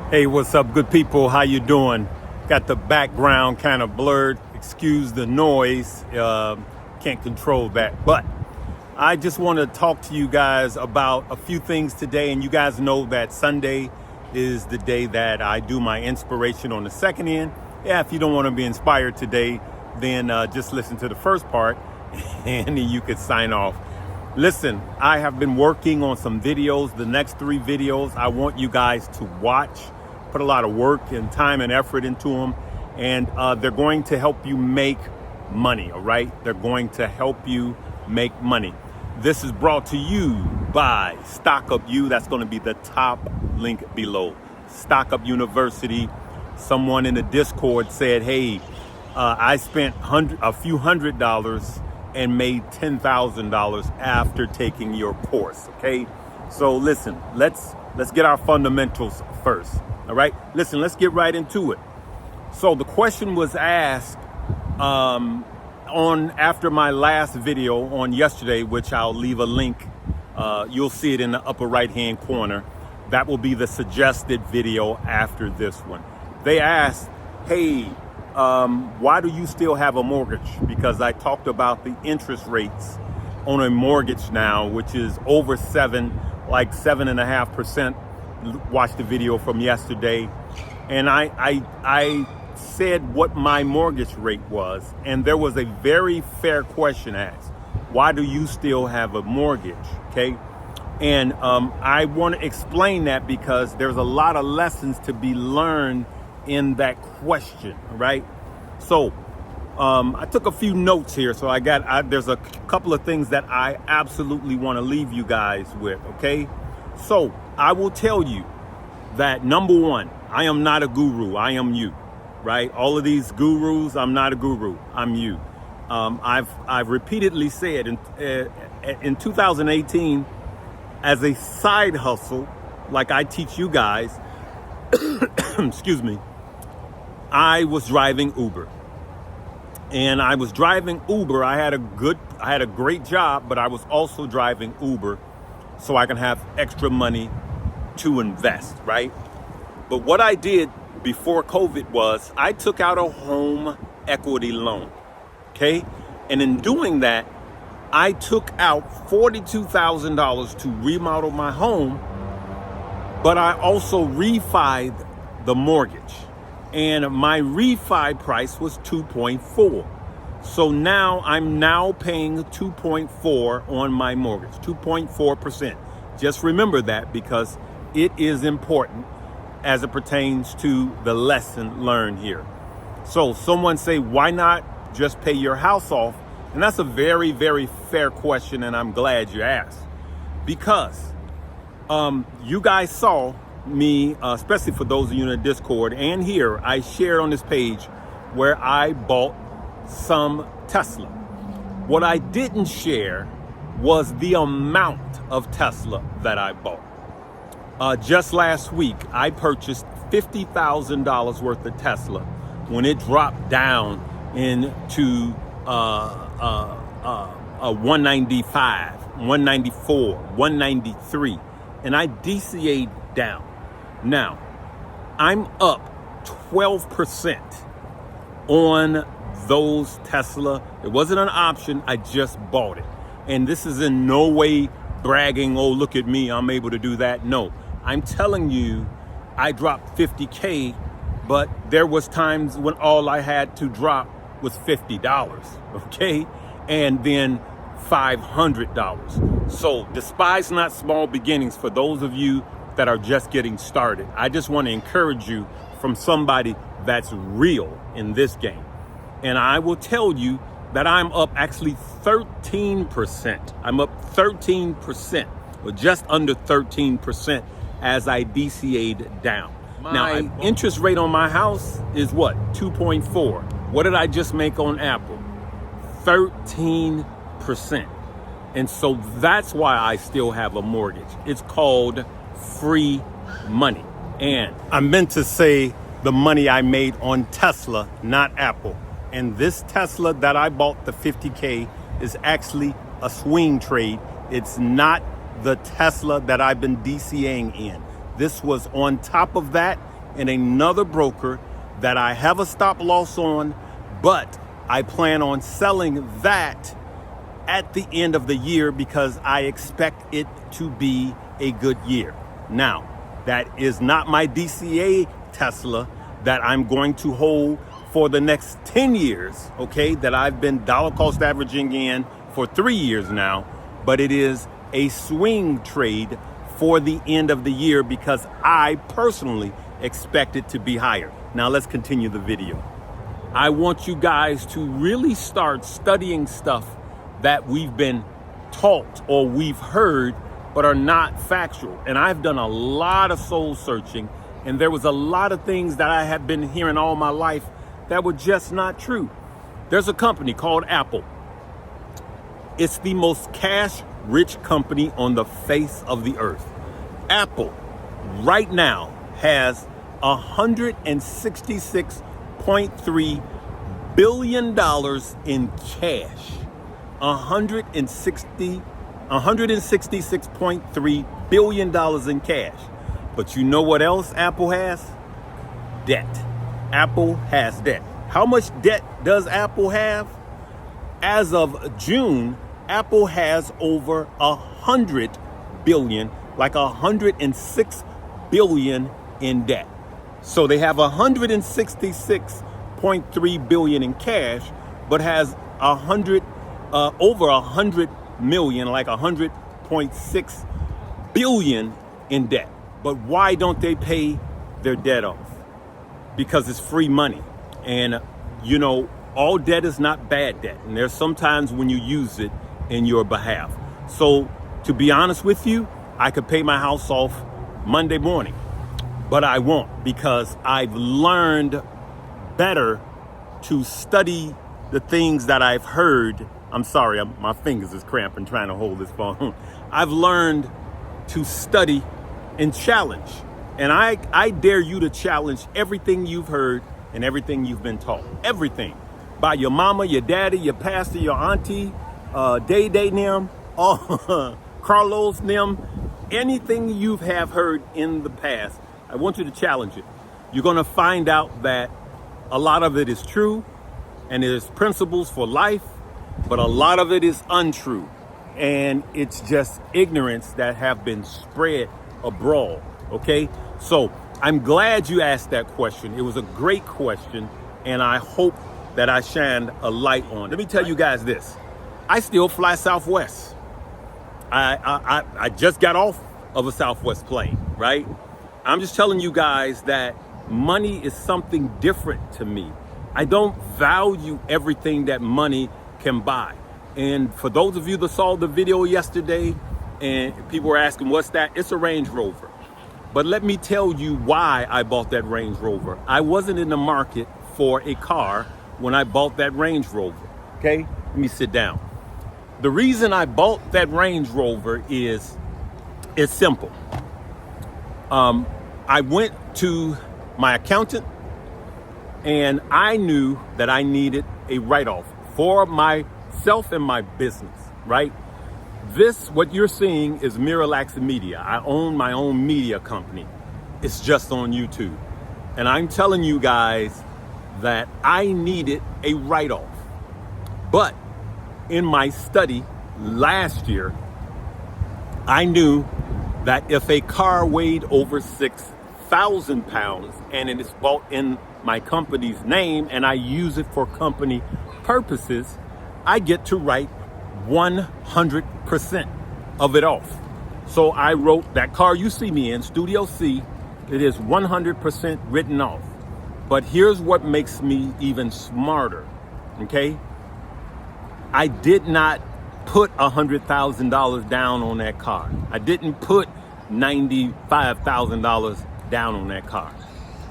Hey, what's up, good people? How you doing? Got the background kind of blurred. Excuse the noise. Can't control that. But I just want to talk to you guys about a few things today. And you guys know that Sunday is the day that I do my inspiration on the second end. Yeah, if you don't want to be inspired today, then just listen to the first part and then you could sign off. Listen, I have been working on some videos. The next 3 videos I want you guys to watch. Put a lot of work and time and effort into them, and they're going to help you make money. All right, they're going to help you make money. This is brought to you by Stock Up U. That's going to be the top link below. Stock Up University. Someone in the Discord said, hey, I spent a few $100s and made $10,000 after taking your course. Okay, so listen, let's get our fundamentals first. All right, listen, let's get right into it. So the question was asked after my last video on yesterday, which I'll leave a link. You'll see it in the upper right hand corner. That will be the suggested video after this one. They asked, hey, why do you still have a mortgage? Because I talked about the interest rates on a mortgage now, which is over 7.5%. Watch the video from yesterday, and I said what my mortgage rate was, and there was a very fair question asked. Why do you still have a mortgage? Okay, and I want to explain that because there's a lot of lessons to be learned in that question, right? So I took a few notes here, so there's a couple of things that I absolutely want to leave you guys with. Okay, so I will tell you that, number one, I am not a guru. I am you, right? All of these gurus, I'm not a guru. I'm you. I've repeatedly said in 2018, as a side hustle, like I teach you guys, excuse me, I was driving Uber. And I was driving Uber. I had a great job, but I was also driving Uber so I can have extra money to invest, right? But what I did before COVID was I took out a home equity loan, okay? And in doing that, I took out $42,000 to remodel my home, but I also refi'd the mortgage. And my refi price was 2.4. So now I'm paying 2.4 on my mortgage, 2.4%. Just remember that because it is important as it pertains to the lesson learned here. So someone say, why not just pay your house off? And that's a very, very fair question, and I'm glad you asked. Because you guys saw me, especially for those of you in the Discord and here, I shared on this page where I bought some Tesla. What I didn't share was the amount of Tesla that I bought. Just last week, I purchased $50,000 worth of Tesla when it dropped down into 195, 194, 193, and I DCA'd down. Now, I'm up 12% on those Tesla. It wasn't an option, I just bought it. And this is in no way bragging, oh, look at me, I'm able to do that. No, I'm telling you, I dropped 50K, but there was times when all I had to drop was $50, okay? And then $500. So despise not small beginnings for those of you that are just getting started. I just want to encourage you from somebody that's real in this game. And I will tell you that I'm up actually 13%. I'm up 13%, or just under 13% as I DCA'd down. Now, interest rate on my house is what? 2.4. What did I just make on Apple? 13%. And so that's why I still have a mortgage. It's called free money. And I meant to say the money I made on Tesla, not Apple. And this Tesla that I bought, the 50K, is actually a swing trade. It's not the Tesla that I've been DCAing in. This was on top of that, in another broker that I have a stop loss on, but I plan on selling that at the end of the year because I expect it to be a good year. Now, that is not my DCA Tesla that I'm going to hold for the next 10 years, okay, that I've been dollar cost averaging in for 3 years now, but it is a swing trade for the end of the year because I personally expect it to be higher. Now let's continue the video. I want you guys to really start studying stuff that we've been taught or we've heard but are not factual. And I've done a lot of soul searching, and there was a lot of things that I have been hearing all my life that were just not true. There's a company called Apple. It's the most cash-rich company on the face of the earth. Apple right now has $166.3 billion in cash. $166.3 billion in cash. But you know what else Apple has? Debt. Apple has debt. How much debt does Apple have? As of June, Apple has over 100 billion, like 106 billion in debt. So they have 166.3 billion in cash, but has over 100 million, like 100.6 billion in debt. But why don't they pay their debt off? Because it's free money. And you know, all debt is not bad debt. And there's sometimes when you use it in your behalf. So to be honest with you, I could pay my house off Monday morning, but I won't because I've learned better to study the things that I've heard. I'm sorry, my fingers is cramping trying to hold this phone. I've learned to study and challenge. And I dare you to challenge everything you've heard and everything you've been taught. Everything. By your mama, your daddy, your pastor, your auntie, Day them, Carlos them, anything you have heard in the past, I want you to challenge it. You're going to find out that a lot of it is true and it is principles for life, but a lot of it is untrue. And it's just ignorance that have been spread abroad. Okay, so I'm glad you asked that question. It was a great question, and I hope that I shined a light on. Let me tell you guys this. I still fly Southwest. I just got off of a Southwest plane, right? I'm just telling you guys that money is something different to me. I don't value everything that money can buy. And for those of you that saw the video yesterday and people were asking, what's that? It's a Range Rover. But let me tell you why I bought that Range Rover. I wasn't in the market for a car when I bought that Range Rover. Okay, let me sit down. The reason I bought that Range Rover is, it's simple. I went to my accountant and I knew that I needed a write-off for myself and my business, right? This, what you're seeing, is Miralax Media. I own my own media company. It's just on YouTube. And I'm telling you guys that I needed a write-off. But in my study last year, I knew that if a car weighed over 6,000 pounds and it is bought in my company's name and I use it for company purposes, I get to write 100% of it off. So I wrote that car you see me in, Studio C, it is 100% written off. But here's what makes me even smarter, okay? I did not put $100,000 down on that car. I didn't put $95,000 down on that car.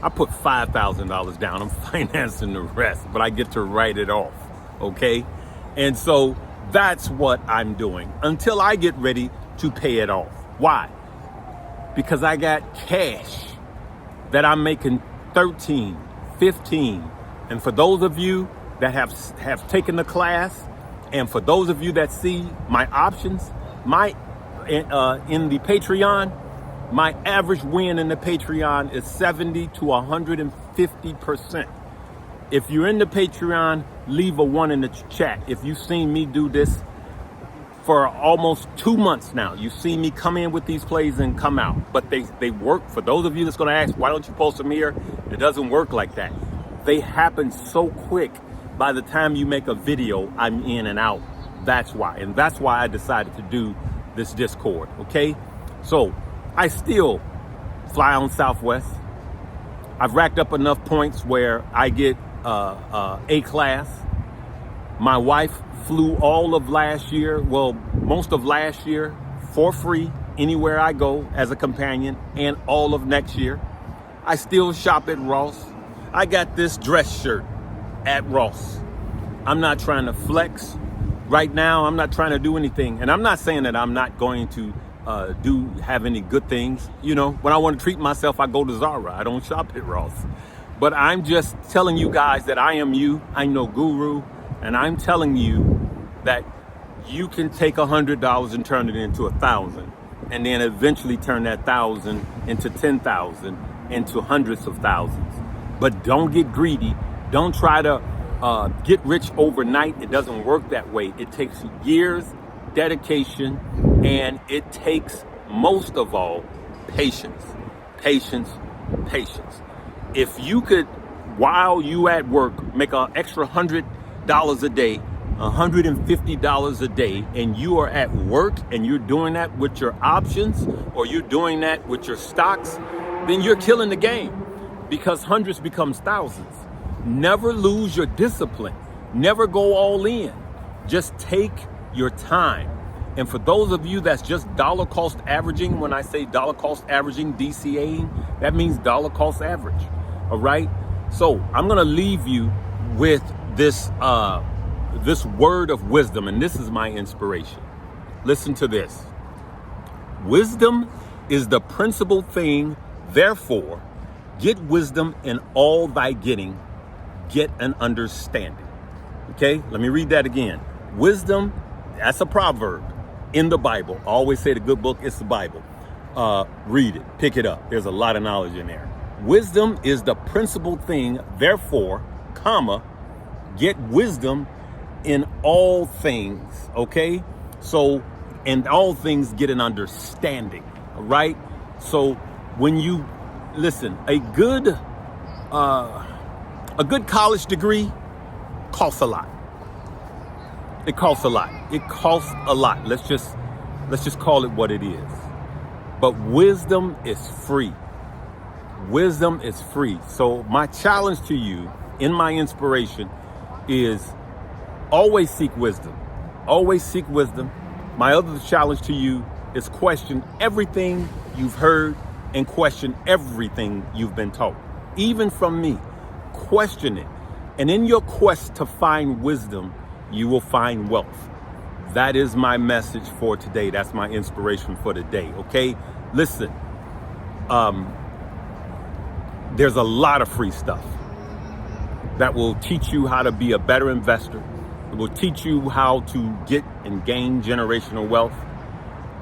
I put $5,000 down. I'm financing the rest, but I get to write it off, okay? And so that's what I'm doing until I get ready to pay it off. Why? Because I got cash that I'm making 13, 15. And for those of you that have taken the class, and for those of you that see my options, in the Patreon, My average win in the Patreon is 70 to 150%. If you're in the Patreon, leave a 1 in the chat. If you've seen me do this for almost 2 months now, you've seen me come in with these plays and come out. But they work. For those of you that's going to ask, why don't you post them here? It doesn't work like that. They happen so quick. By the time you make a video, I'm in and out. That's why. And that's why I decided to do this Discord, okay? So I still fly on Southwest. I've racked up enough points where I get A class. My wife flew all of last year, well, most of last year for free anywhere I go as a companion, and all of next year. I still shop at Ross. I got this dress shirt at Ross. I'm not trying to flex right now. I'm not trying to do anything. And I'm not saying that I'm not going to have any good things. You know, when I want to treat myself, I go to Zara. I don't shop at Ross. But I'm just telling you guys that I am you. I'm no guru. And I'm telling you that you can take $100 and turn it into 1,000. And then eventually turn that 1,000 into 10,000, into hundreds of thousands. But don't get greedy. Don't try to get rich overnight. It doesn't work that way. It takes years, dedication, and it takes, most of all, patience. Patience, patience. If you could, while you at work, make an extra $100 a day, $150 a day, and you are at work and you're doing that with your options, or you're doing that with your stocks, then you're killing the game, because hundreds becomes thousands. Never lose your discipline. Never go all in. Just take your time. And for those of you that's just dollar cost averaging, when I say dollar cost averaging, DCAing, that means dollar cost average. All right. So I'm going to leave you with this word of wisdom. And this is my inspiration. Listen to this. Wisdom is the principal thing. Therefore, get wisdom in all thy getting. Get an understanding. Okay, let me read that again. Wisdom, that's a proverb in the Bible. I always say the good book is the Bible. Read it, pick it up. There's a lot of knowledge in there. Wisdom is the principal thing. Therefore, comma, get wisdom in all things. Okay, so in all things, get an understanding. All right. So when you listen, a good college degree costs a lot. It costs a lot. It costs a lot. Let's just call it what it is. But wisdom is free. Wisdom is free. So my challenge to you in my inspiration is always seek wisdom. Always seek wisdom. My other challenge to you is question everything you've heard and question everything you've been taught. Even from me. Question it. And in your quest to find wisdom, you will find wealth. That is my message for today. That's my inspiration for today. Okay? Listen, there's a lot of free stuff that will teach you how to be a better investor. It will teach you how to get and gain generational wealth.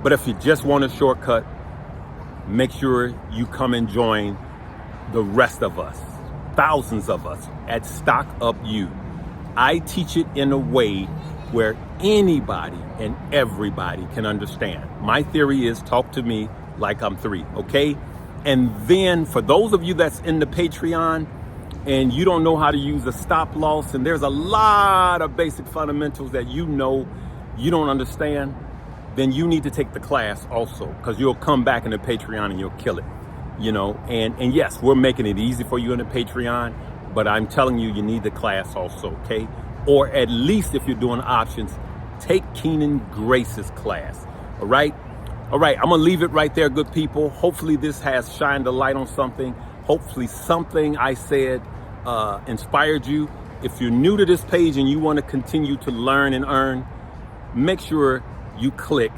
But if you just want a shortcut, make sure you come and join the rest of us, thousands of us, at Stock Up You. I teach it in a way where anybody and everybody can understand. My theory is talk to me like I'm 3, okay? And then for those of you that's in the Patreon and you don't know how to use a stop loss, and there's a lot of basic fundamentals that you know you don't understand, then you need to take the class also, because you'll come back in the Patreon and you'll kill it, you know? And yes, we're making it easy for you in the Patreon, but I'm telling you, you need the class also, okay? Or at least if you're doing options, take Keenan Grace's class, all right? All right, I'm gonna leave it right there, good people. Hopefully this has shined a light on something. Hopefully something I said inspired you. If you're new to this page and you wanna continue to learn and earn, make sure you click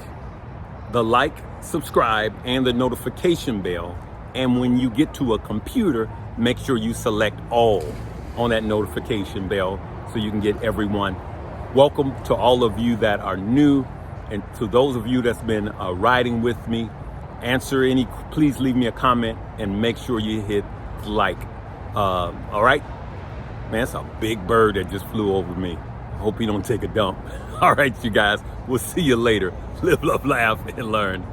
the like, subscribe, and the notification bell. And when you get to a computer, make sure you select all on that notification bell so you can get everyone. Welcome to all of you that are new, and to those of you that's been riding with me. answer any, please leave me a comment and make sure you hit like. All right, man, it's a big bird that just flew over me. Hope he don't take a dump. All right, you guys, we'll see you later. Live, love, laugh, and learn.